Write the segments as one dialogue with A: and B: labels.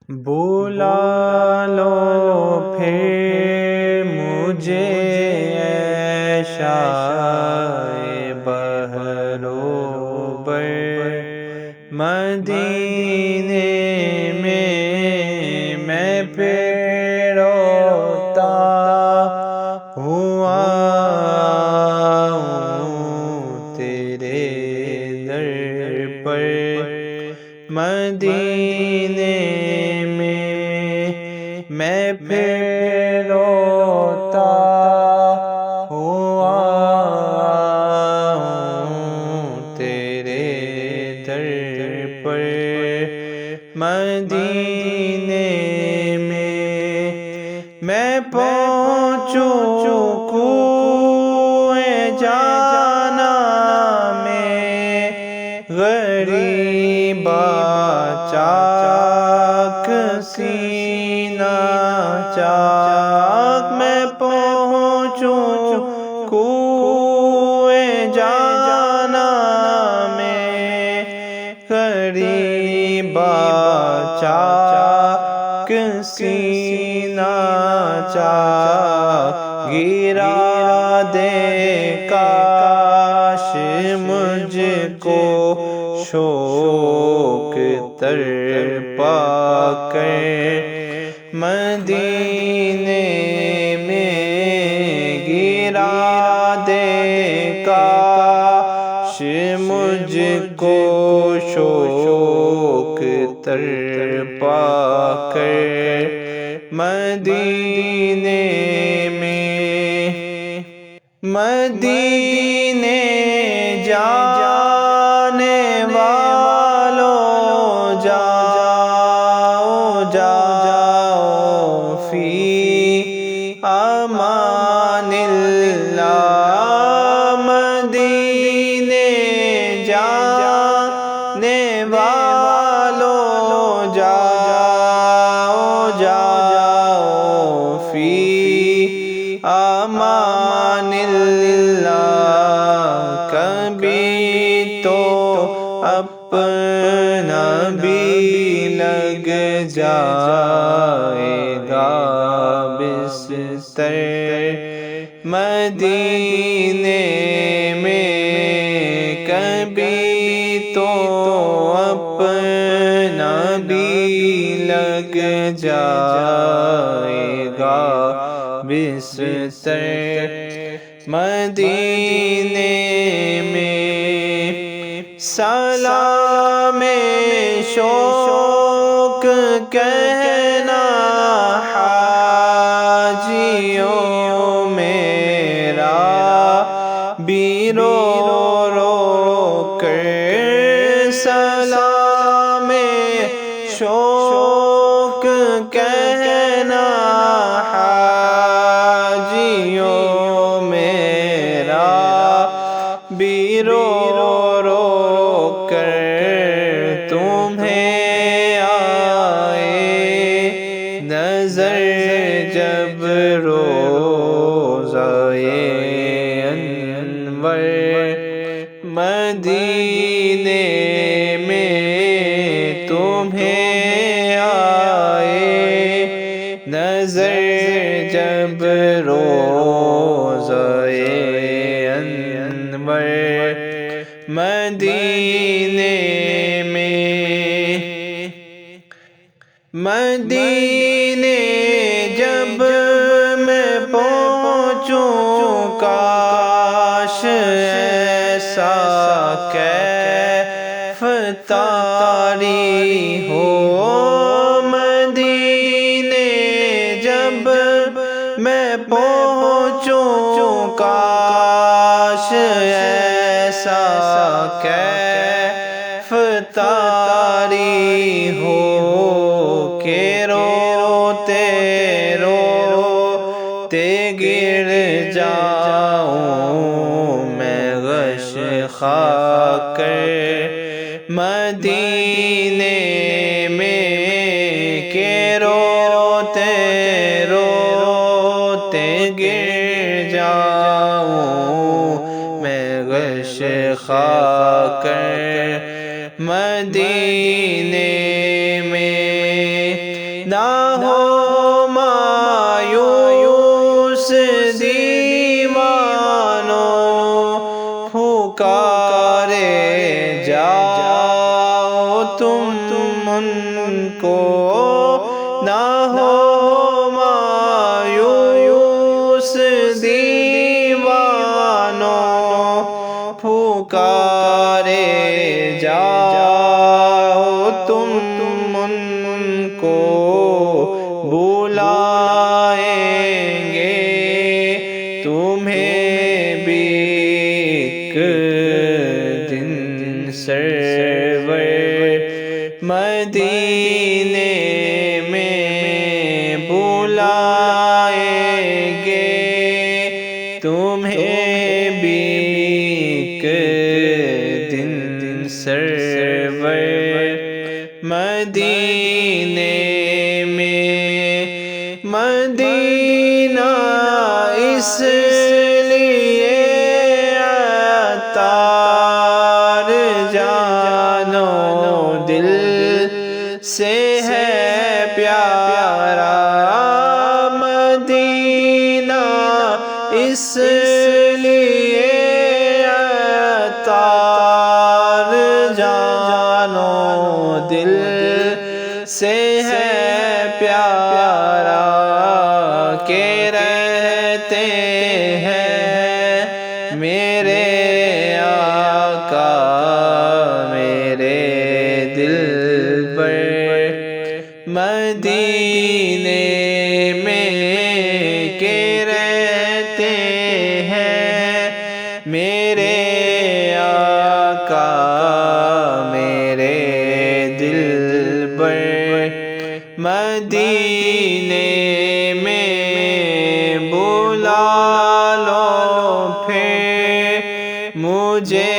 A: بلا لو پھر مجھے اے شائع بحر و بر، مدینے میں پھر روتا ہوا ہوں تیرے در پر، مدینے میں پھر روتا ہوا ہوں تیرے در پر، مدینے میں پہنچوں کوئے جانا میں، غریبا چاک سینہ چاک میں پہنچوں کوئے جانا میں، غریبا چاک سینہ چاک، گرا دے کاش مجھ کو شوق تر پا کر، مدینے میں گرا دے کاش مجھ کو شوق تر پا کر، مدینے مدینے جانے والوں جاؤ جاؤ فی امان اللہ، مدینے جانے والوں جاؤ جاؤ فی امان اللہ، کبھی تو اپنا بھی لگ جائے گا بستر، مدینے میں کبھی تو اپنا بھی لگ جائے گا بستر، مدینے میں سلام شوق کہنا حاجیوں میرا بھی رو رو کر، سلام شوق کہنا حاجیوں میرا بھی رو رو کر، تمہیں آئے نظر جب روضۂ انور، مدینے میں تمہیں آئے نظر جب روضۂ انور، مدینے جب میں پہنچوں کاش ایسا کیف طاری ہو، مدینے جب میں پہنچوں کاش ایسا کیف طاری ہو، کہ روتے روتے گر جاؤں میں غش خا کر، مدینے میں کہ روتے روتے گر جاؤں میں غش خا کر، مدینے میں نہ ہو مایوس دیوانوں، پھکارے جاؤ تم ان کو، نہ ہو مایوس دیوانوں، پھکارے جاؤ تم ان کو، بلائیں گے تمہیں بھی ایک دن سرور مدینے میں، بلائیں گے تمہیں بھی ایک دن سرور مدینے میں۔ مدینہ اس لیے عطار جانو دل سے ہے پیارا، مدینہ اس لیے عطار جانو دل سے ہے پیارا، کہ رہتے ہیں میرے آقا میرے دل پر مدینے میں، کہ رہتے ہیں میرے آقا میرے دل پر مدینے میں، بلا لو پھر مجھے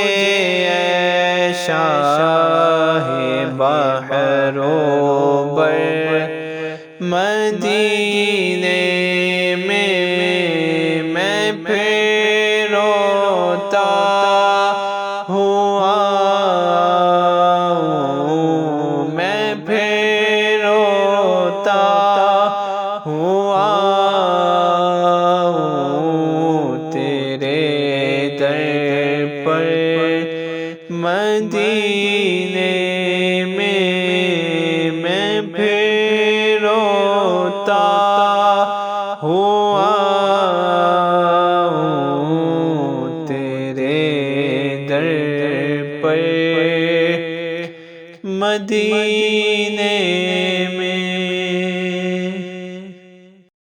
A: اے شاہ بحر و بر مدینے میں، میں پھر روتا ہوا ہوں، میں پھر روتا ہوا ہوں تیرے در پر مدینے میں، میں پھر روتا